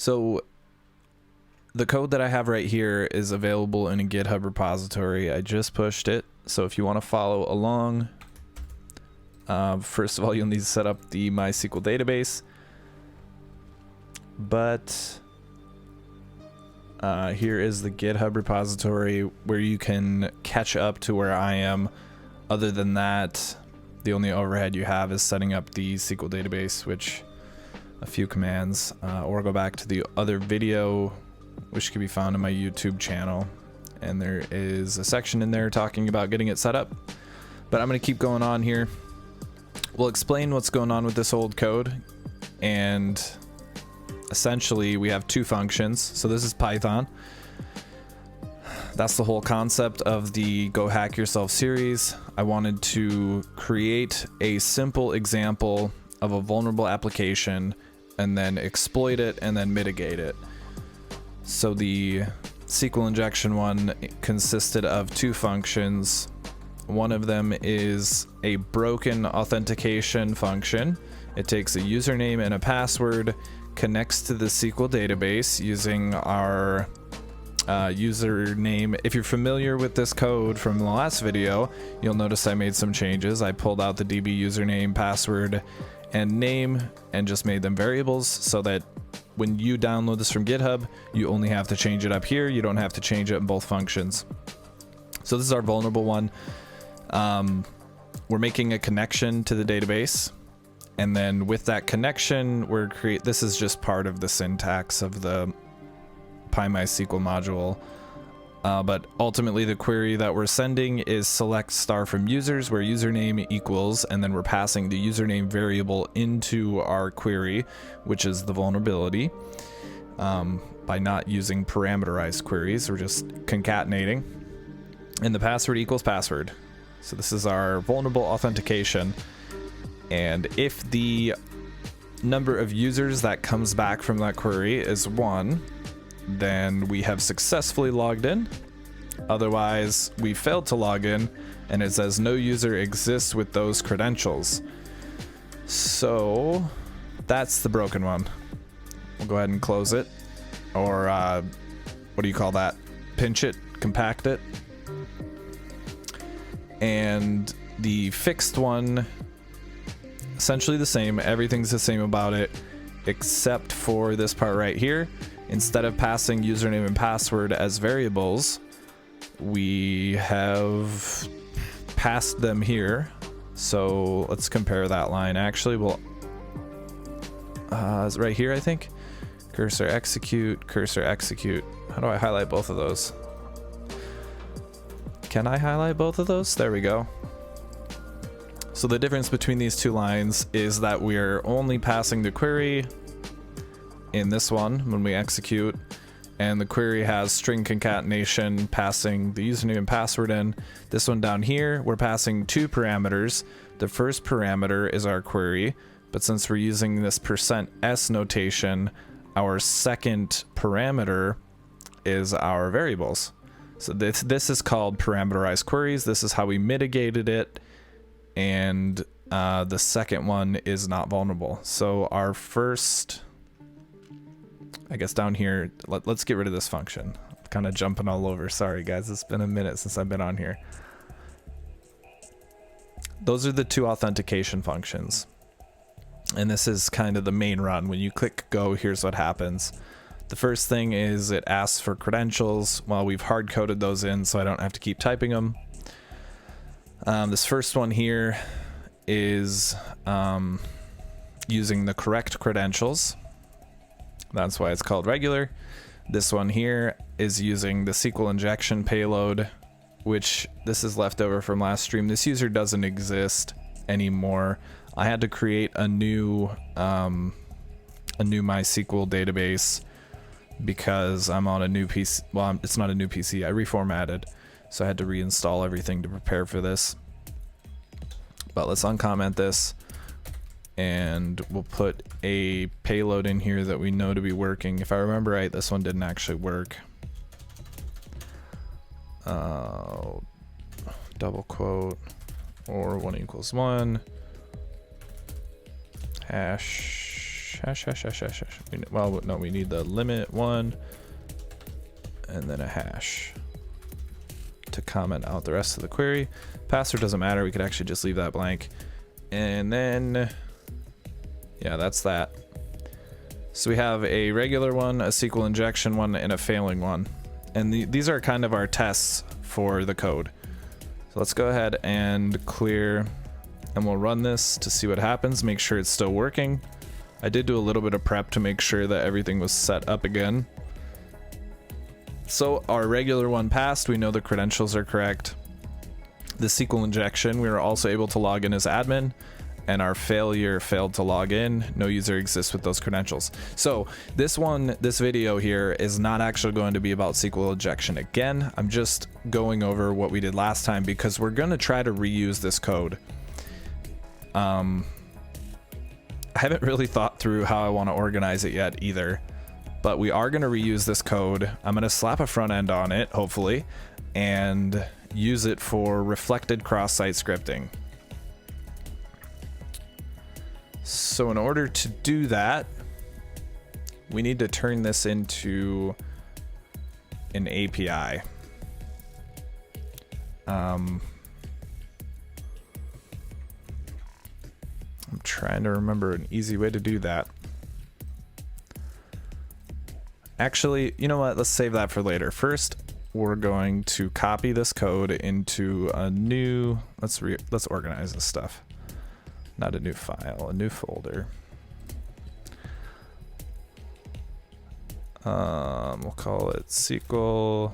So the code that I have right here is available in a GitHub repository. I just pushed it. So if you want to follow along, first of all, you'll need to set up the MySQL database. But here is the GitHub repository where you can catch up to where I am. Other than that, the only overhead you have is setting up the SQL database, which a few commands, or go back to the other video, which can be found in my YouTube channel. And there is a section in there talking about getting it set up. But I'm going to keep going on here. We'll explain what's going on with this old code. And essentially, we have two functions. So this is Python. That's the whole concept of the Go Hack Yourself series. I wanted to create a simple example of a vulnerable application and then exploit it and then mitigate it. So the SQL injection one consisted of two functions. One of them is a broken authentication function. It takes a username and a password, connects to the SQL database using our username. If you're familiar with this code from the last video, you'll notice I made some changes. I pulled out the DB username, password, and name and just made them variables so that when you download this from GitHub, you only have to change it up here. You don't have to change it in both functions. So this is our vulnerable one. We're making a connection to the database. And then with that connection, this is just part of the syntax of the PyMySQL module. But ultimately the query that we're sending is select star from users, where username equals, and then we're passing the username variable into our query, which is the vulnerability. By not using parameterized queries, we're just concatenating. And the password equals password. So this is our vulnerable authentication. And if the number of users that comes back from that query is 1, then we have successfully logged in. Otherwise, we failed to log in, and it says no user exists with those credentials. So that's the broken one. We'll go ahead and close it, or what do you call that? Pinch it, compact it. And the fixed one, essentially the same. Everything's the same about it, except for this part right here. Instead of passing username and password as variables, we have passed them here. So let's compare that line. Actually, we'll it's right here, I think. Cursor execute, cursor execute. How do I highlight both of those? Can I highlight both of those? There we go. So the difference between these two lines is that we're only passing the query in this one when we execute, and the query has string concatenation passing the username and password in. This one down here, we're passing two parameters. The first parameter is our query, but since we're using this %s notation, our second parameter is our variables. So this is called parameterized queries. This is how we mitigated it, and the second one is not vulnerable. So our first, I guess down here, let's get rid of this function. I'm kind of jumping all over. Sorry guys, it's been a minute since I've been on here. Those are the two authentication functions. And this is kind of the main run. When you click go, here's what happens. The first thing is it asks for credentials. Well, we've hard coded those in so I don't have to keep typing them. This first one here is using the correct credentials. That's why it's called regular. This one here is using the SQL injection payload, which this is left over from last stream. This user doesn't exist anymore. I had to create a new MySQL database because I'm on a new PC. Well, it's not a new PC. I reformatted, so I had to reinstall everything to prepare for this. But let's uncomment this, and we'll put a payload in here that we know to be working. If I remember right, this one didn't actually work. Double quote or 1 = 1 hash hash. Well, no, we need the limit 1 and then a hash to comment out the rest of the query. Password doesn't matter. We could actually just leave that blank. And then, yeah, that's that. So we have a regular one, a SQL injection one, and a failing one. And these are kind of our tests for the code. So let's go ahead and clear, and we'll run this to see what happens, make sure it's still working. I did do a little bit of prep to make sure that everything was set up again. So our regular one passed, we know the credentials are correct. The SQL injection, we were also able to log in as admin, and our failure failed to log in. No user exists with those credentials. So this video here is not actually going to be about SQL injection again. I'm just going over what we did last time because we're going to try to reuse this code. I haven't really thought through how I want to organize it yet either, but we are going to reuse this code. I'm going to slap a front end on it, hopefully, and use it for reflected cross-site scripting. So in order to do that, we need to turn this into an API. I'm trying to remember an easy way to do that. Actually, you know what? Let's save that for later. First, we're going to copy this code into a new, let's organize this stuff. Not a new file, a new folder. We'll call it SQL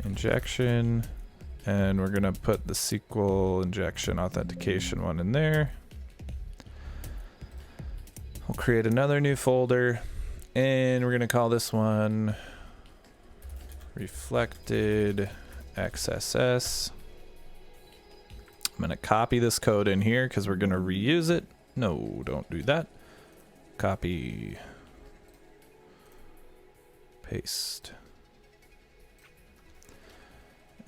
injection, and we're gonna put the SQL injection authentication one in there. We'll create another new folder, and we're gonna call this one reflected XSS. I'm gonna copy this code in here because we're gonna reuse it. No, don't do that. Copy, paste.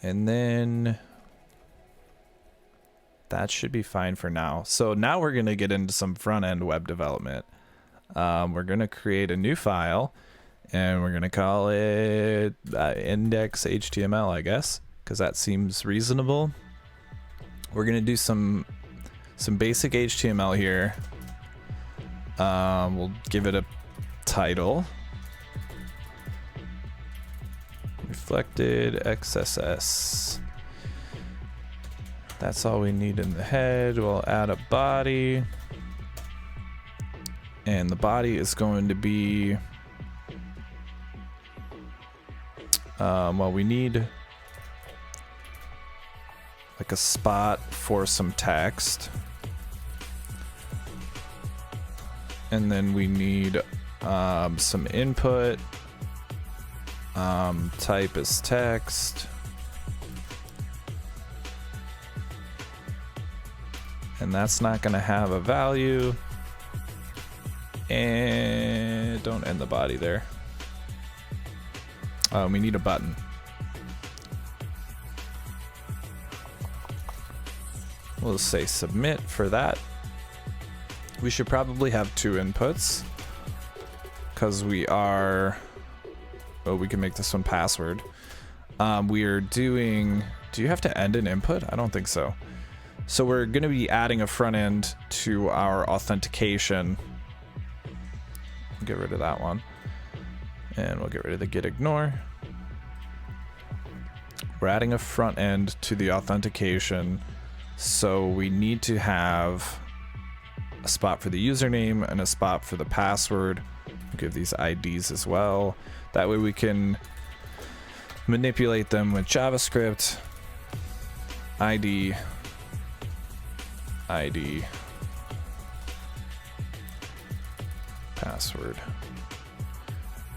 And then that should be fine for now. So now we're gonna get into some front-end web development. We're gonna create a new file, and we're gonna call it index.html, I guess, because that seems reasonable. We're gonna do some basic HTML here. We'll give it a title. Reflected XSS. That's all we need in the head. We'll add a body. And the body is going to be, well, we need like a spot for some text. And then we need some input. Type is text. And that's not going to have a value. And don't end the body there. We need a button. We'll say submit for that. We should probably have 2 inputs because we are, oh, we can make this one password. We are doing, do you have to end an input? I don't think so. So we're going to be adding a front end to our authentication. Get rid of that one. And we'll get rid of the get ignore. We're adding a front end to the authentication. So we need to have a spot for the username and a spot for the password. We'll give these IDs as well. That way we can manipulate them with JavaScript. ID. Password.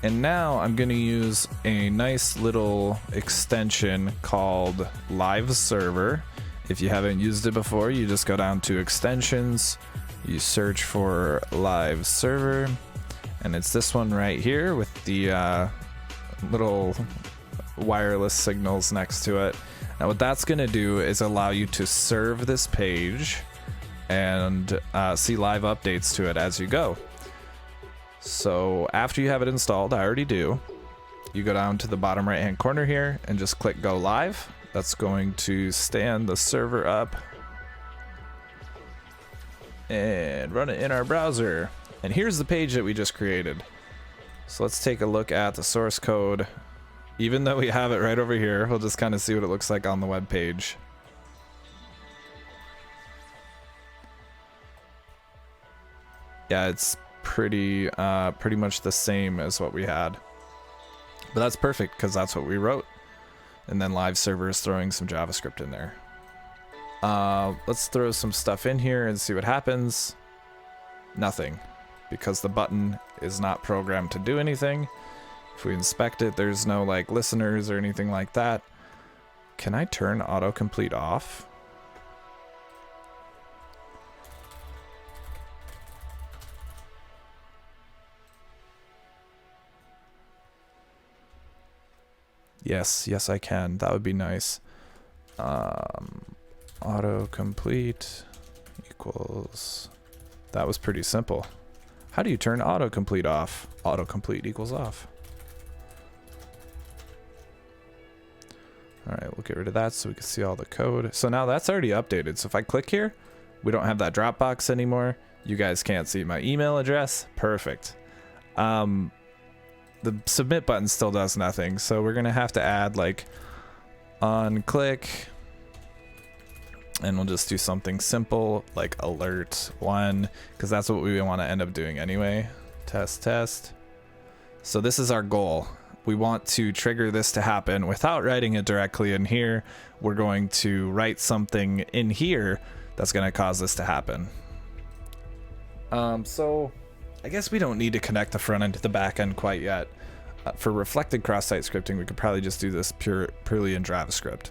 And now I'm going to use a nice little extension called Live Server. If you haven't used it before, you just go down to extensions, you search for Live Server, and it's this one right here with the little wireless signals next to it. Now what that's going to do is allow you to serve this page and see live updates to it as you go. So after you have it installed, I already do, you go down to the bottom right hand corner here and just click go live. That's going to stand the server up and run it in our browser. And here's the page that we just created. So let's take a look at the source code. Even though we have it right over here, we'll just kind of see what it looks like on the web page. Yeah, it's pretty much the same as what we had. But that's perfect because that's what we wrote. And then live server is throwing some JavaScript in there. Let's throw some stuff in here and see what happens. Nothing, because the button is not programmed to do anything. If we inspect it, there's no like listeners or anything like that. Can I turn autocomplete off? Yes, I can. That would be nice. Autocomplete equals... That was pretty simple. How do you turn autocomplete off? Autocomplete equals off. All right, we'll get rid of that so we can see all the code. So now that's already updated. So if I click here, we don't have that Dropbox anymore. You guys can't see my email address. Perfect. The submit button still does nothing. So we're gonna have to add like on click, and we'll just do something simple like alert 1, because that's what we want to end up doing anyway. Test. So this is our goal. We want to trigger this to happen without writing it directly in here. We're going to write something in here that's going to cause this to happen. So I guess we don't need to connect the front end to the back end quite yet. For reflected cross-site scripting, we could probably just do this purely in JavaScript.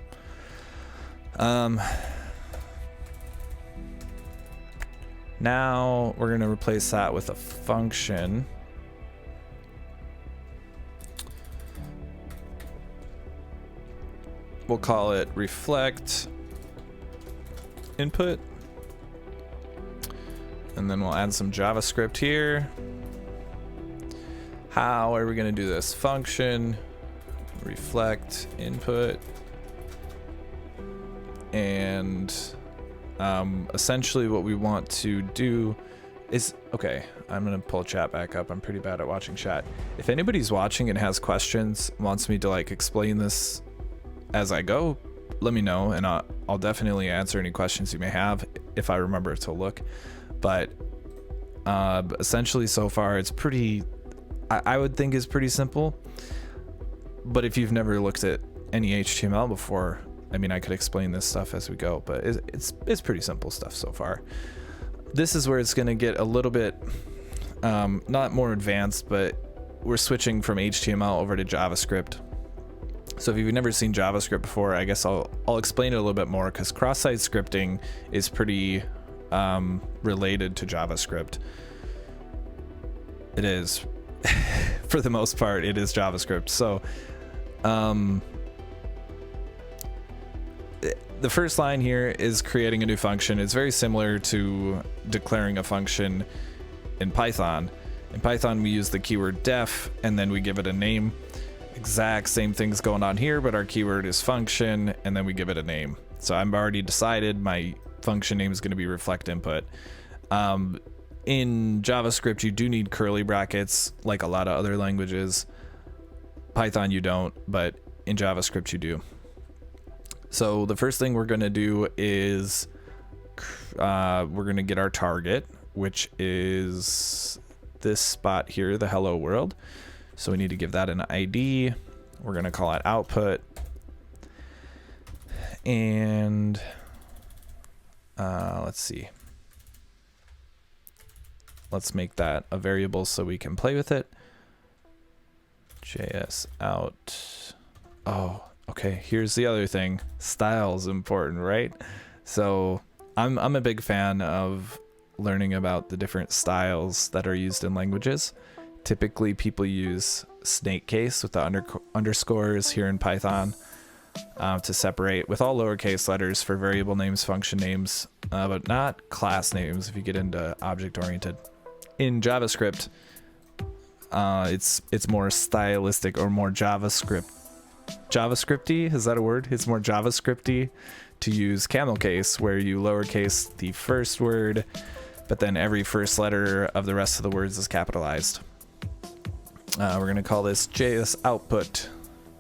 Now we're going to replace that with a function. We'll call it reflect input. And then we'll add some JavaScript here. How are we going to do this? Function, reflect input. And essentially what we want to do is, okay, I'm going to pull chat back up. I'm pretty bad at watching chat. If anybody's watching and has questions, wants me to like explain this as I go, let me know, and I'll definitely answer any questions you may have if I remember to look. But essentially so far it's pretty, I would think is pretty simple. But if you've never looked at any HTML before, I mean, I could explain this stuff as we go, but it's pretty simple stuff so far. This is where it's going to get a little bit not more advanced, but we're switching from HTML over to JavaScript. So if you've never seen JavaScript before, I guess I'll explain it a little bit more, because cross-site scripting is pretty related to JavaScript. It is. For the most part, it is JavaScript. So the first line here is creating a new function. It's very similar to declaring a function in Python. In Python, we use the keyword def, and then we give it a name. Exact same thing's going on here, but our keyword is function, and then we give it a name. So I've already decided my function name is going to be reflect input. In JavaScript, you do need curly brackets, like a lot of other languages. Python, you don't, but in JavaScript, you do. So the first thing we're going to do is we're going to get our target, which is this spot here, the hello world. So we need to give that an ID. We're going to call it output. And let's see. Let's make that a variable so we can play with it. JS out. Oh, okay. Here's the other thing. Style is important, right? So I'm a big fan of learning about the different styles that are used in languages. Typically, people use snake case with the underscores here in Python to separate, with all lowercase letters for variable names, function names. but not class names if you get into object-oriented. In JavaScript, it's more stylistic or more JavaScripty, is that a word? It's more JavaScripty to use camel case, where you lowercase the first word, but then every first letter of the rest of the words is capitalized. We're going to call this JS output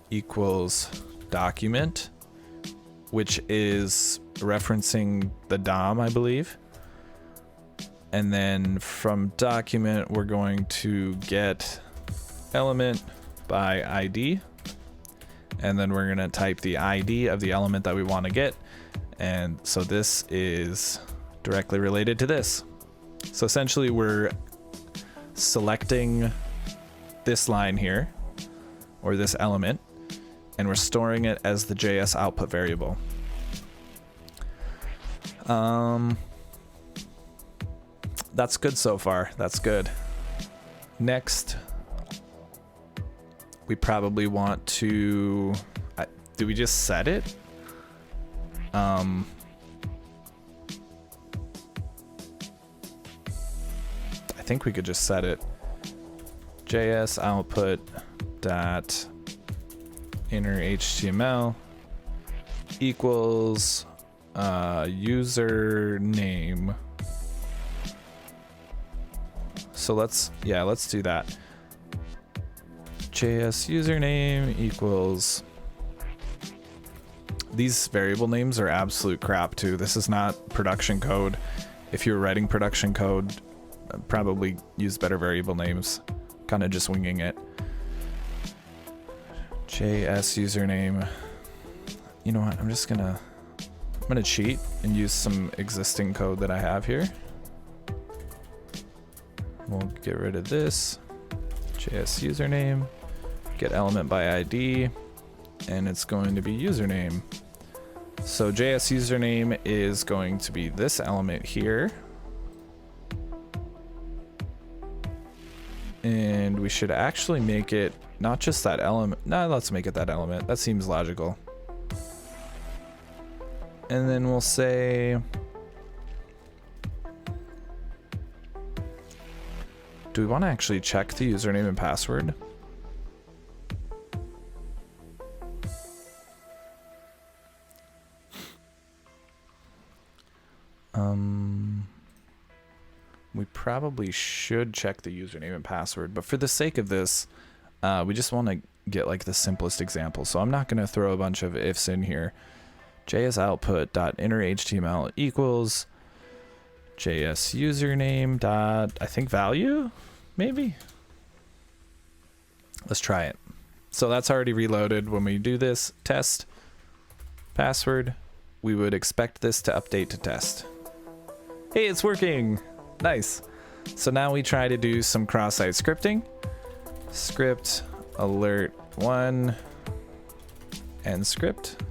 equals document, which is referencing the DOM, I believe. And then from document, we're going to get element by ID. And then we're going to type the ID of the element that we want to get. And so this is directly related to this. So essentially we're selecting this line here, or this element, and we're storing it as the JS output variable. That's good so far. That's good. Next, we probably want to, do we just set it? I think we could just set it. JS output dot inner HTML equals username. So let's do that. JS username equals, these variable names are absolute crap too. This is not production code. If you're writing production code, probably use better variable names. Kind of just winging it. JS username. You know what? I'm gonna cheat and use some existing code that I have here. We'll get rid of this. JS username, get element by ID, and it's going to be username. So JS username is going to be this element here. And we should actually make it not just that element. No, let's make it that element. That seems logical. And then we'll say, do we want to actually check the username and password? We probably should check the username and password, but for the sake of this, we just want to get like the simplest example. So I'm not going to throw a bunch of ifs in here. JS output dot inner HTML equals JS username dot, I think, value, maybe. Let's try it. So that's already reloaded. When we do this test password, we would expect this to update to test. Hey, it's working. Nice. So now we try to do some cross-site scripting. Script alert 1 and script.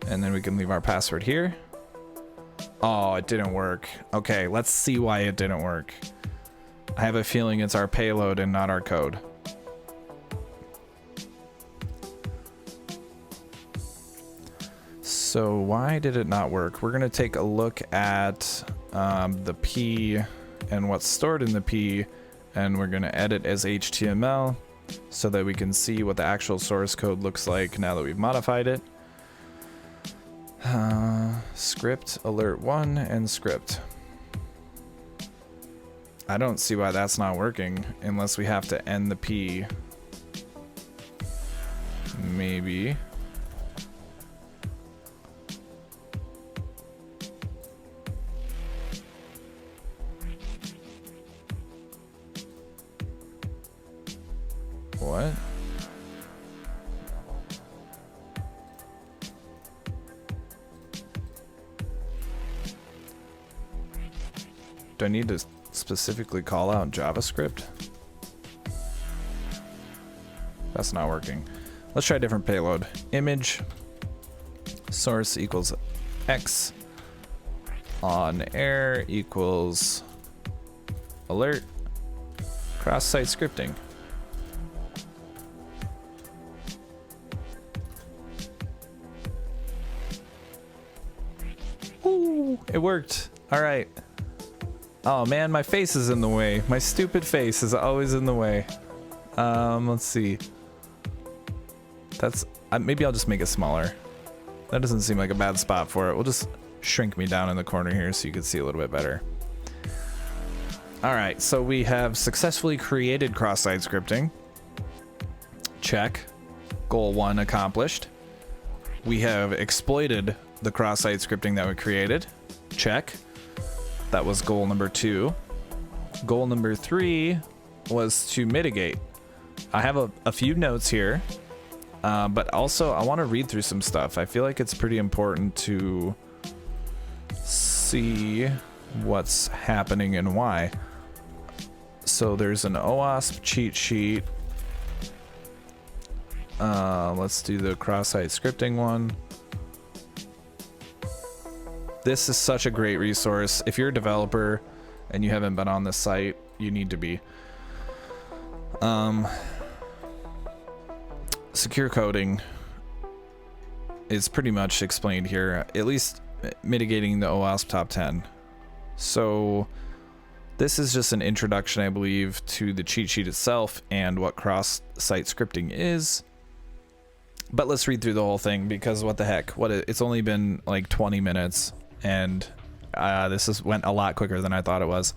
And then we can leave our password here. Oh, it didn't work. Okay, let's see why it didn't work. I have a feeling it's our payload and not our code. So why did it not work? We're gonna take a look at the P and what's stored in the P, and we're gonna edit as HTML so that we can see what the actual source code looks like now that we've modified it. Script alert 1 and script. I don't see why that's not working unless we have to end the P. Maybe. What? Do I need to specifically call out JavaScript? That's not working. Let's try a different payload. Image source equals X on air equals alert cross-site scripting. Ooh. It worked. All right. Oh man, my face is in the way. My stupid face is always in the way. Let's see. That's maybe I'll just make it smaller. That doesn't seem like a bad spot for it. We'll just shrink me down in the corner here so you can see a little bit better. All right, so we have successfully created cross-site scripting. Check. Goal 1 accomplished. We have exploited the cross-site scripting that we created. Check. That was goal number 2. Goal number 3 was to mitigate. I have a few notes here, but also I want to read through some stuff. I feel like it's pretty important to see what's happening and why. So there's an OWASP cheat sheet. Let's do the cross-site scripting one. This is such a great resource. If you're a developer and you haven't been on this site, you need to be. Secure coding is pretty much explained here, at least mitigating the OWASP top 10. So this is just an introduction, I believe, to the cheat sheet itself and what cross-site scripting is. But let's read through the whole thing, because what the heck? It's only been like 20 minutes, and this went a lot quicker than I thought it was.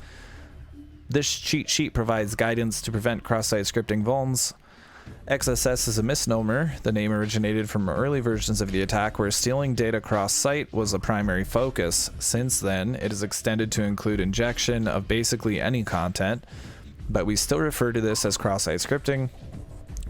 This cheat sheet provides guidance to prevent cross-site scripting vulns. XSS is a misnomer. The name originated from early versions of the attack where stealing data cross-site was a primary focus. Since then, it is extended to include injection of basically any content, but we still refer to this as cross-site scripting.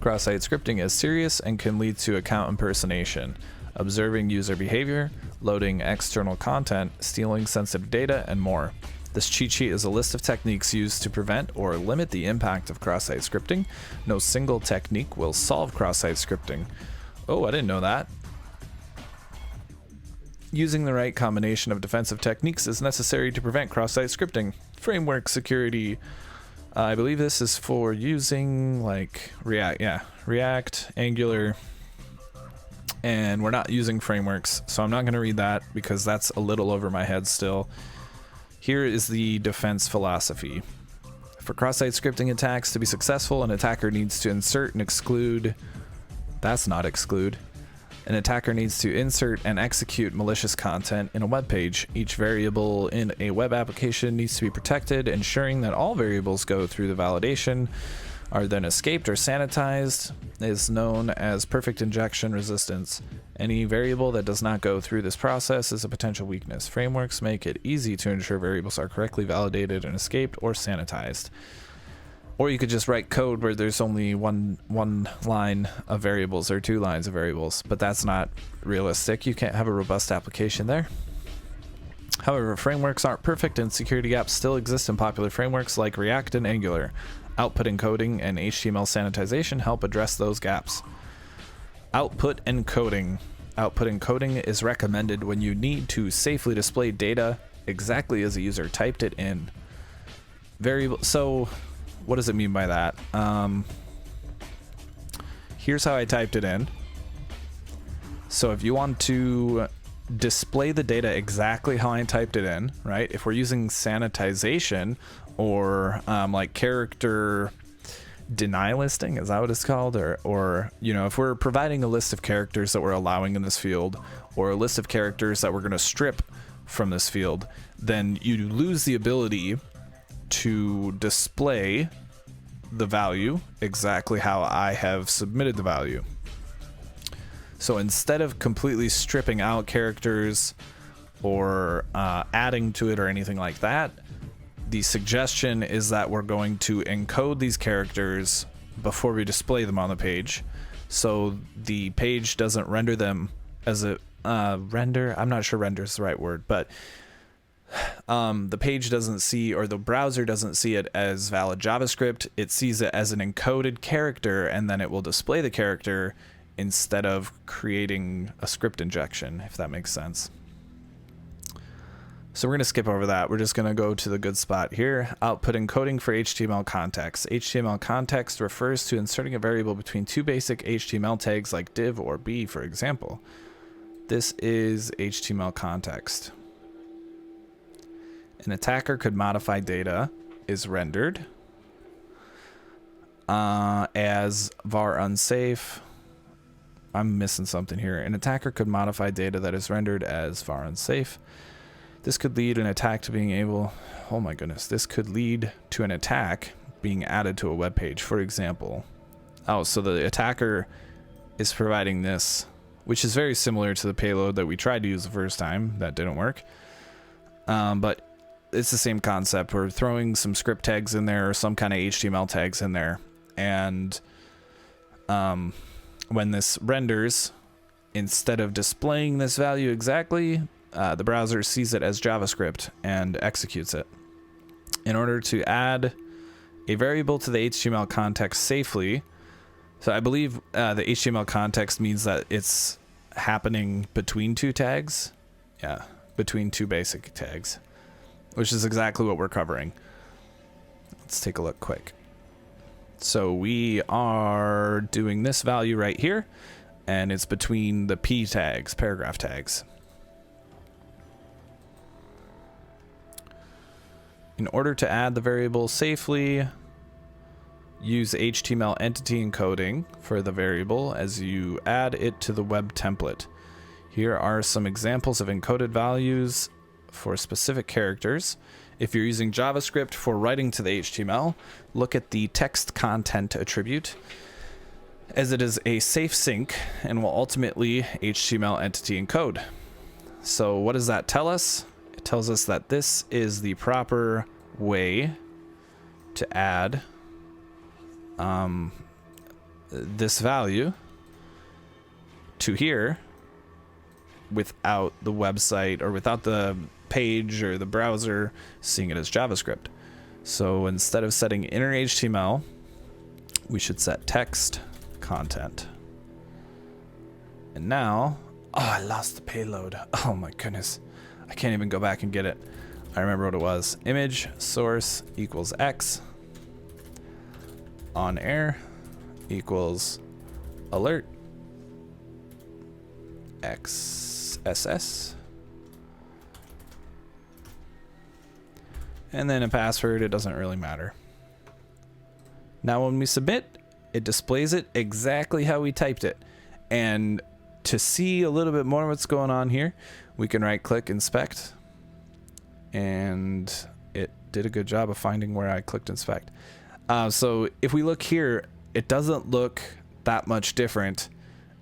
Cross-site scripting is serious and can lead to account impersonation, observing user behavior, loading external content, stealing sensitive data, and more. This cheat sheet is a list of techniques used to prevent or limit the impact of cross-site scripting. No single technique will solve cross-site scripting. Oh, I didn't know that. Using the right combination of defensive techniques is necessary to prevent cross-site scripting. Framework security. I believe this is for using like React. Yeah, React, Angular. And we're not using frameworks, so I'm not going to read that because that's a little over my head still. Here is the defense philosophy. For cross-site scripting attacks to be successful, an attacker needs to insert and exclude. That's not exclude. An attacker needs to insert and execute malicious content in a web page. Each variable in a web application needs to be protected, ensuring that all variables go through the validation, are then escaped or sanitized, is known as perfect injection resistance. Any variable that does not go through this process is a potential weakness. Frameworks make it easy to ensure variables are correctly validated and escaped or sanitized. Or you could just write code where there's only one line of variables or 2 lines of variables, but that's not realistic. You can't have a robust application there. However, frameworks aren't perfect and security gaps still exist in popular frameworks like React and Angular. Output encoding and HTML sanitization help address those gaps. Output encoding. Output encoding is recommended when you need to safely display data exactly as a user typed it in. So what does it mean by that? Here's how I typed it in. So if you want to display the data exactly how I typed it in, right? If we're using sanitization or like character deny listing, is that what it's called? Or you know, if we're providing a list of characters that we're allowing in this field, or a list of characters that we're going to strip from this field, then you lose the ability to display the value exactly how I have submitted the value. So instead of completely stripping out characters or adding to it or anything like that, the suggestion is that we're going to encode these characters before we display them on the page, so the page doesn't render them as a render. I'm not sure render is the right word, but the page doesn't see, or the browser doesn't see it as valid JavaScript. It sees it as an encoded character, and then it will display the character instead of creating a script injection, if that makes sense. So we're going to skip over that. We're just going to go to the good spot here. Output encoding for HTML context. HTML context refers to inserting a variable between 2 basic HTML tags like div or b, for example. This is HTML context. An attacker could modify data is rendered as var unsafe. I'm missing something here. An attacker could modify data that is rendered as var unsafe. This could lead an attack to being able, oh my goodness, this could lead to an attack being added to a web page, for example. Oh, so the attacker is providing this, which is very similar to the payload that we tried to use the first time. That didn't work. But it's the same concept. We're throwing some script tags in there or some kind of HTML tags in there. And when this renders, instead of displaying this value exactly, the browser sees it as JavaScript and executes it. In order to add a variable to the HTML context safely, so I believe the HTML context means that it's happening between two tags. Yeah, between two basic tags, which is exactly what we're covering. Let's take a look quick. So we are doing this value right here, and it's between the P tags, paragraph tags. In order to add the variable safely, use HTML entity encoding for the variable as you add it to the web template. Here are some examples of encoded values for specific characters. If you're using JavaScript for writing to the HTML, look at the text content attribute, as it is a safe sync and will ultimately HTML entity encode. So what does that tell us? It tells us that this is the proper way to add this value to here without the website or without the page or the browser seeing it as JavaScript. So instead of setting inner HTML, we should set text content. And now, oh, I lost the payload. Oh my goodness. I can't even go back and get it. I remember what it was. Image source equals X. On air equals alert XSS. And then a password, it doesn't really matter. Now when we submit, it displays it exactly how we typed it. And to see a little bit more what's going on here, we can right click inspect. And it did a good job of finding where I clicked inspect. So if we look here, it doesn't look that much different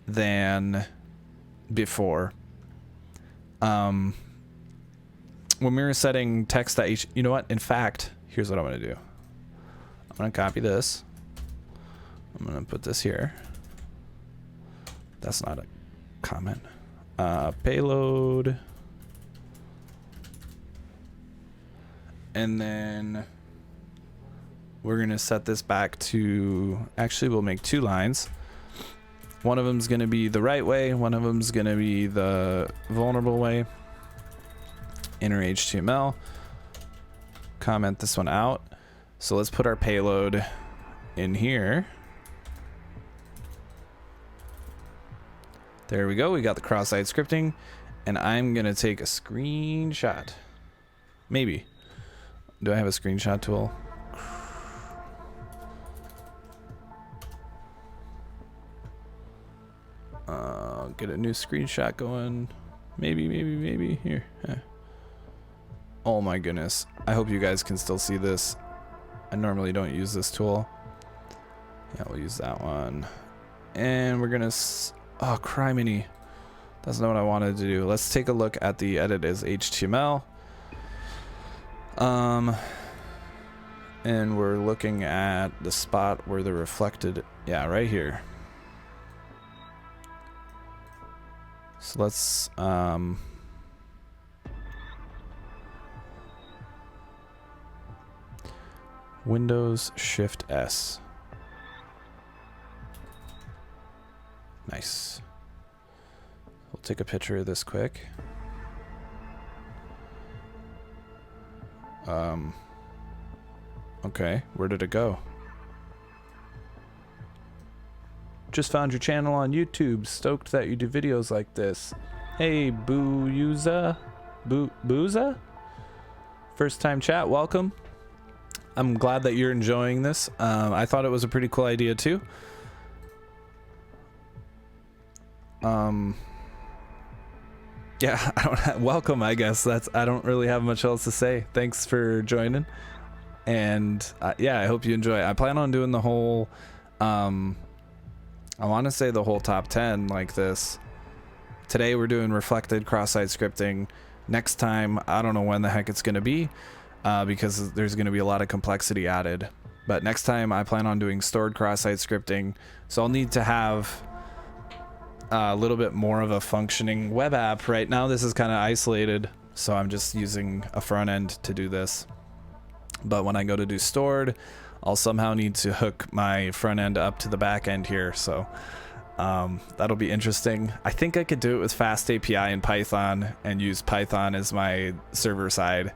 than before. When we were setting text, you know what? In fact, here's what I'm going to do. I'm going to copy this. I'm going to put this here. That's not a comment. Payload. And then we're going to set this back to, actually we'll make 2 lines. One of them is going to be the right way. One of them is going to be the vulnerable way. Inner HTML. Comment this one out. So let's put our payload in here. There we go. We got the cross-site scripting. And I'm going to take a screenshot. Maybe. Do I have a screenshot tool? Get a new screenshot going. Maybe here. Oh my goodness. I hope you guys can still see this. I normally don't use this tool. Yeah, we'll use that one. And we're gonna, oh criminy. That's not what I wanted to do. Let's take a look at the edit as HTML. And we're looking at the spot where the reflected, yeah, right here. So let's Windows Shift S. Nice. We'll take a picture of this quick. Okay, where did it go? Just found your channel on YouTube. Stoked that you do videos like this. Hey, Booza? Booza? First time chat, welcome. I'm glad that you're enjoying this. I thought it was a pretty cool idea too. Yeah, welcome, I guess. I don't really have much else to say. Thanks for joining. And yeah, I hope you enjoy. I plan on doing the whole, I want to say the whole top 10 like this. Today we're doing reflected cross-site scripting. Next time, I don't know when the heck it's going to be, because there's going to be a lot of complexity added. But next time I plan on doing stored cross-site scripting. So I'll need to have a little bit more of a functioning web app. Right now this is kind of isolated, so I'm just using a front end to do this. But when I go to do stored, I'll somehow need to hook my front end up to the back end here. So that'll be interesting. I think I could do it with Fast API in Python and use Python as my server side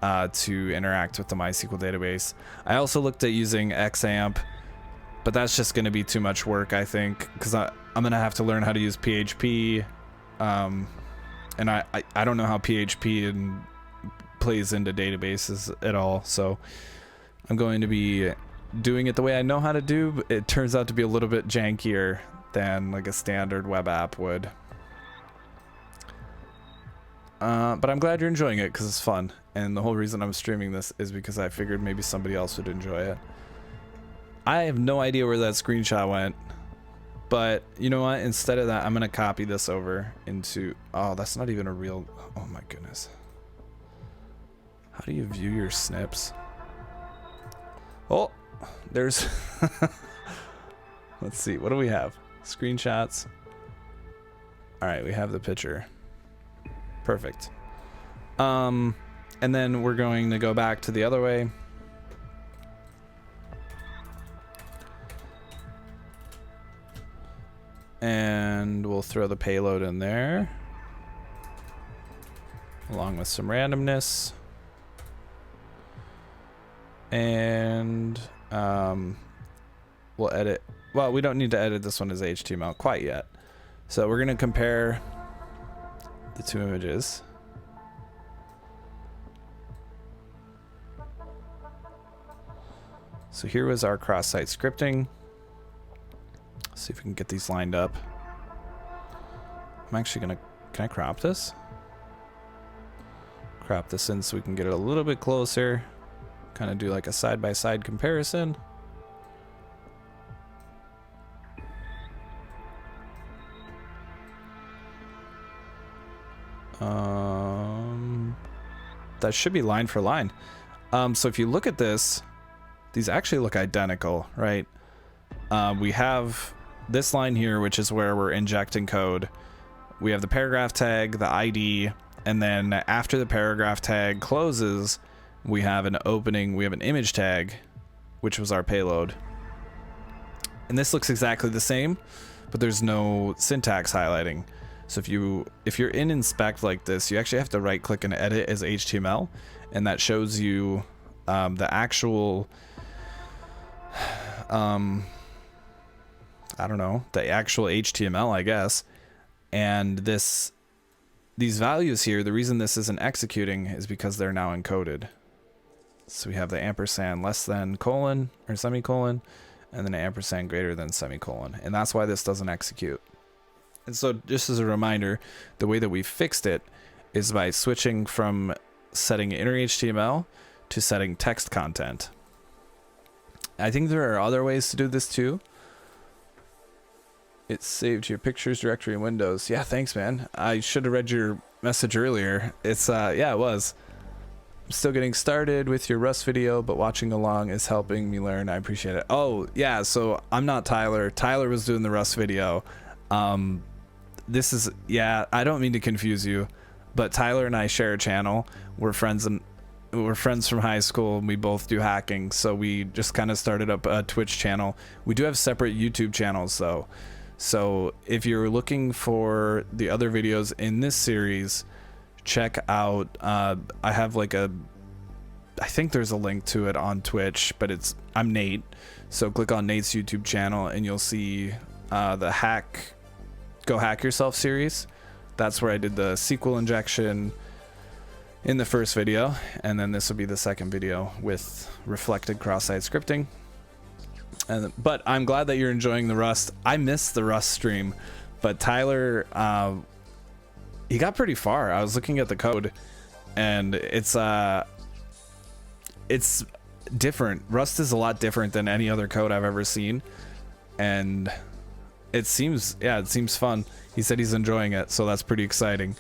to interact with the MySQL database. I also looked at using XAMPP, but that's just going to be too much work, I think, because I'm going to have to learn how to use PHP. And I don't know how PHP plays into databases at all. So I'm going to be doing it the way I know how to do, but it turns out to be a little bit jankier than like a standard web app would. But I'm glad you're enjoying it because it's fun. And the whole reason I'm streaming this is because I figured maybe somebody else would enjoy it. I have no idea where that screenshot went, but you know what? Instead of that, I'm going to copy this over into, oh, that's not even a real, oh my goodness. How do you view your snips? Oh, there's, let's see, what do we have? Screenshots. All right, we have the picture. Perfect. And then we're going to go back to the other way. And we'll throw the payload in there, along with some randomness. And we'll edit. Well, we don't need to edit this one as HTML quite yet. So we're going to compare the two images. So here was our cross-site scripting. Let's see if we can get these lined up. I'm actually gonna, can I crop this? Crop this in so we can get it a little bit closer. Kind of do like a side-by-side comparison. That should be line for line. So if you look at this, these actually look identical, right? We have this line here, which is where we're injecting code. We have the paragraph tag, the ID, and then after the paragraph tag closes, we have an opening, we have an image tag, which was our payload. And this looks exactly the same, but there's no syntax highlighting. So if you're in inspect like this, you actually have to right click and edit as HTML, and that shows you the actual I don't know, the actual HTML, I guess. And these values here, the reason this isn't executing is because they're now encoded. So we have the ampersand less than colon or semicolon, and then ampersand greater than semicolon. And that's why this doesn't execute. And so just as a reminder, the way that we fixed it is by switching from setting inner HTML to setting text content. I think there are other ways to do this too. It saved your pictures directory in Windows. Yeah, thanks, man. I should have read your message earlier. It's yeah, it was. I'm still getting started with your Rust video, but watching along is helping me learn. I appreciate it. Oh, yeah, so I'm not Tyler. Tyler was doing the Rust video. This is, yeah, I don't mean to confuse you, but Tyler and I share a channel. We're friends from high school, and we both do hacking, so we just kind of started up a Twitch channel. We do have separate YouTube channels though. So if you're looking for the other videos in this series, check out, I have like I think there's a link to it on Twitch, but I'm Nate. So click on Nate's YouTube channel and you'll see the Go Hack Yourself series. That's where I did the SQL injection in the first video, and then this will be the second video with reflected cross-site scripting. But I'm glad that you're enjoying the Rust. I missed the Rust stream, but Tyler, he got pretty far. I was looking at the code, and it's different. Rust is a lot different than any other code I've ever seen, and it seems fun. He said he's enjoying it, so that's pretty exciting.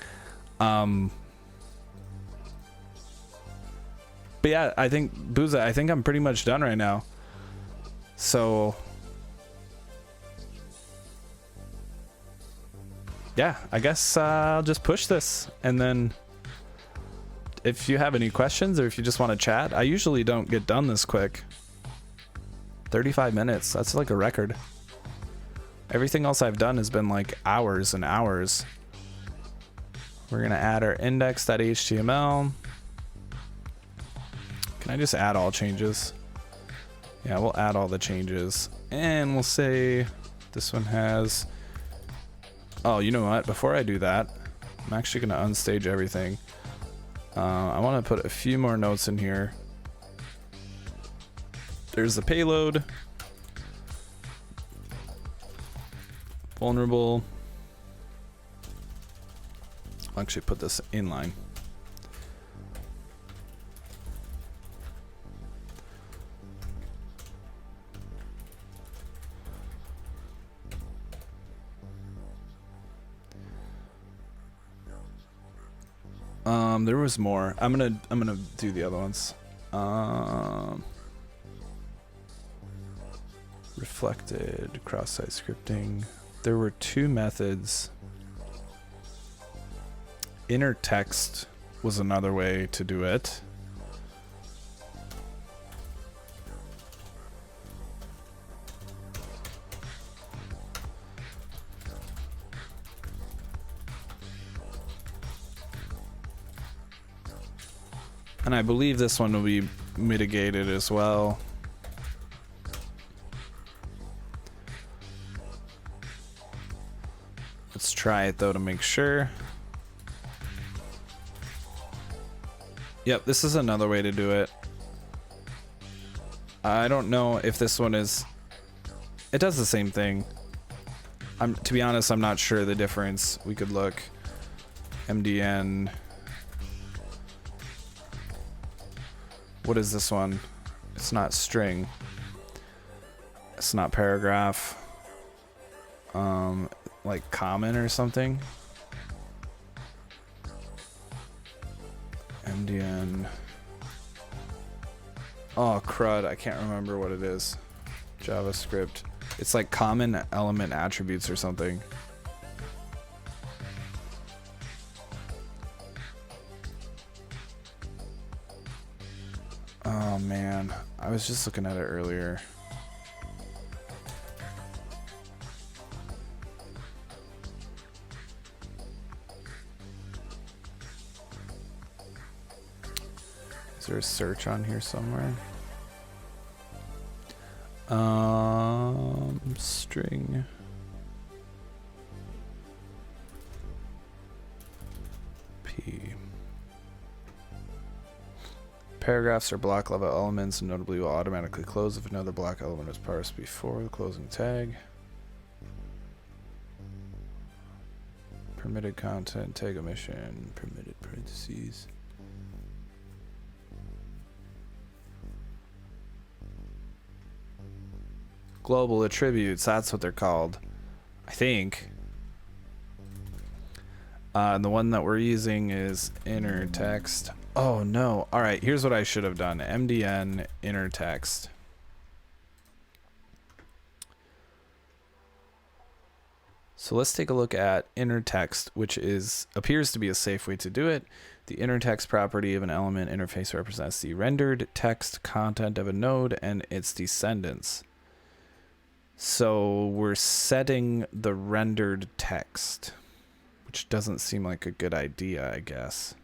But yeah, I think Booza, I think I'm pretty much done right now. So yeah, I guess I'll just push this, and then if you have any questions or if you just want to chat, I usually don't get done this quick. 35 minutes, that's like a record. Everything else I've done has been like hours and hours. We're gonna add our index.html. Can I just add all changes? Yeah, we'll add all the changes, and we'll say this one has, oh, you know what, before I do that, I'm actually gonna unstage everything. I want to put a few more notes in here. There's the payload, vulnerable. I'll actually put this inline. There was more. I'm gonna do the other ones. Reflected cross-site scripting. There were two methods. Inner text was another way to do it. And I believe this one will be mitigated as well. Let's try it though to make sure. Yep, this is another way to do it. I don't know if this one is... It does the same thing. To be honest, I'm not sure the difference. We could look. MDN... What is this one? It's not string. It's not paragraph. Like common or something. MDN. Oh crud, I can't remember what it is. JavaScript. It's like common element attributes or something. Oh man, I was just looking at it earlier. Is there a search on here somewhere? String. P. Paragraphs are block level elements and notably will automatically close if another block element is parsed before the closing tag. Permitted content, tag omission, permitted parentheses. Global attributes, that's what they're called, I think. And the one that we're using is inner text. Oh no. All right, here's what I should have done. MDN inner text. So let's take a look at inner text, which appears to be a safe way to do it. The inner text property of an element interface represents the rendered text content of a node and its descendants. So we're setting the rendered text, which doesn't seem like a good idea, I guess.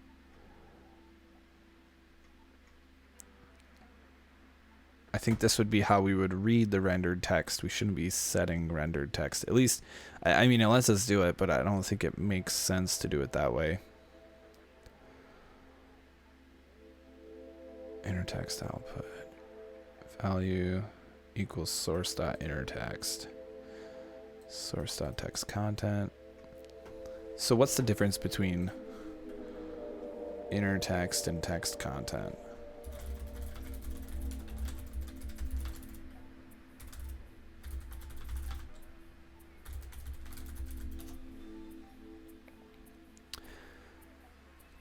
I think this would be how we would read the rendered text. We shouldn't be setting rendered text. At least, I mean, it lets us do it, but I don't think it makes sense to do it that way. Inner text output value equals source.innerText. Source.text content. So what's the difference between inner text and text content?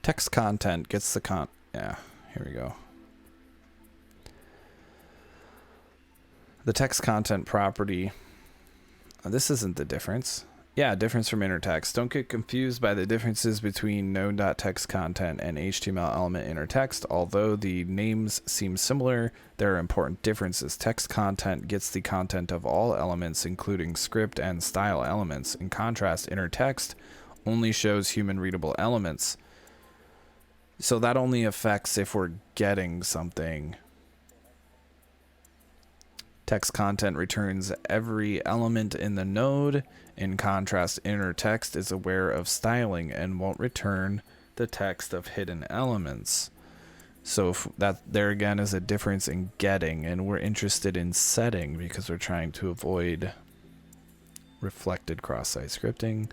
Text content gets the yeah, here we go. The text content property. This isn't the difference. Yeah, difference from inner text. Don't get confused by the differences between node.textContent and HTML element inner text. Although the names seem similar, there are important differences. Text content gets the content of all elements, including script and style elements. In contrast, inner text only shows human readable elements. So that only affects if we're getting something. Text content returns every element in the node. In contrast, inner text is aware of styling and won't return the text of hidden elements. So if that there again is a difference in getting, and we're interested in setting because we're trying to avoid reflected cross-site scripting.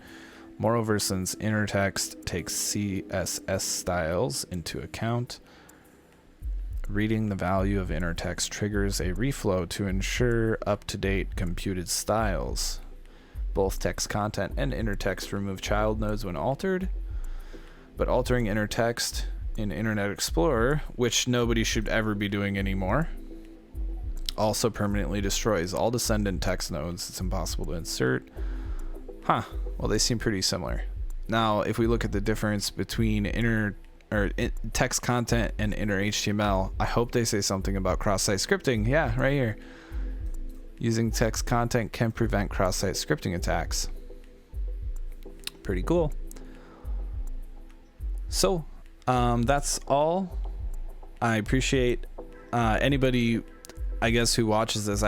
Moreover, since inner text takes CSS styles into account, reading the value of inner text triggers a reflow to ensure up-to-date computed styles. Both text content and inner text remove child nodes when altered, but altering inner text in Internet Explorer, which nobody should ever be doing anymore, also permanently destroys all descendant text nodes. It's impossible to insert. Huh. Well, they seem pretty similar. Now, if we look at the difference between text content and inner HTML, I hope they say something about cross-site scripting. Yeah, right here. Using text content can prevent cross-site scripting attacks. Pretty cool. So, that's all. I appreciate anybody, I guess, who watches this.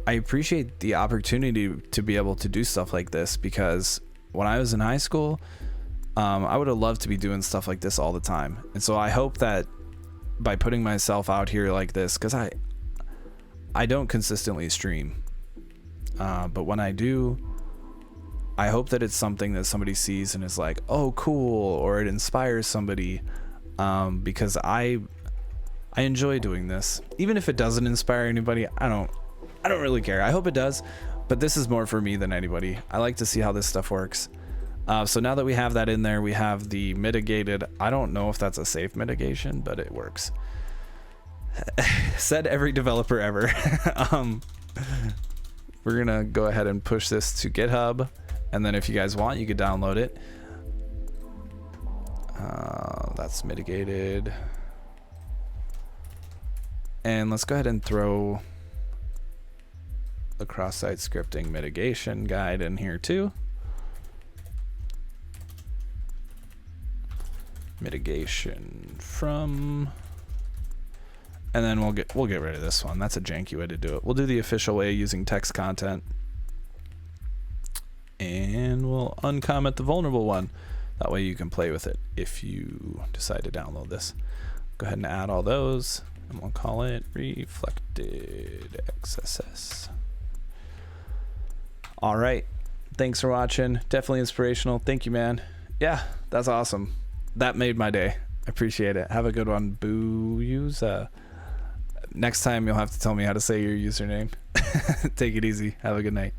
I appreciate the opportunity to be able to do stuff like this, because when I was in high school, I would have loved to be doing stuff like this all the time. And so I hope that by putting myself out here like this, because I don't consistently stream, but when I do, I hope that it's something that somebody sees and is like, oh, cool, or it inspires somebody, because I enjoy doing this. Even if it doesn't inspire anybody, I don't really care. I hope it does, but this is more for me than anybody. I like to see how this stuff works. So now that we have that in there, we have the mitigated. I don't know if that's a safe mitigation, but it works. Said every developer ever. We're gonna go ahead and push this to GitHub, and then if you guys want, you could download it. That's mitigated. And let's go ahead and throw the cross-site scripting mitigation guide in here too. Mitigation from, and then we'll get rid of this one. That's a janky way to do it. We'll do the official way using text content, and we'll uncomment the vulnerable one. That way you can play with it if you decide to download this. Go ahead and add all those, and we'll call it reflected XSS. All right, thanks for watching. Definitely inspirational. Thank you, man. Yeah, that's awesome. That made my day. I appreciate it. Have a good one. Boo. Next time you'll have to tell me how to say your username. Take it easy. Have a good night.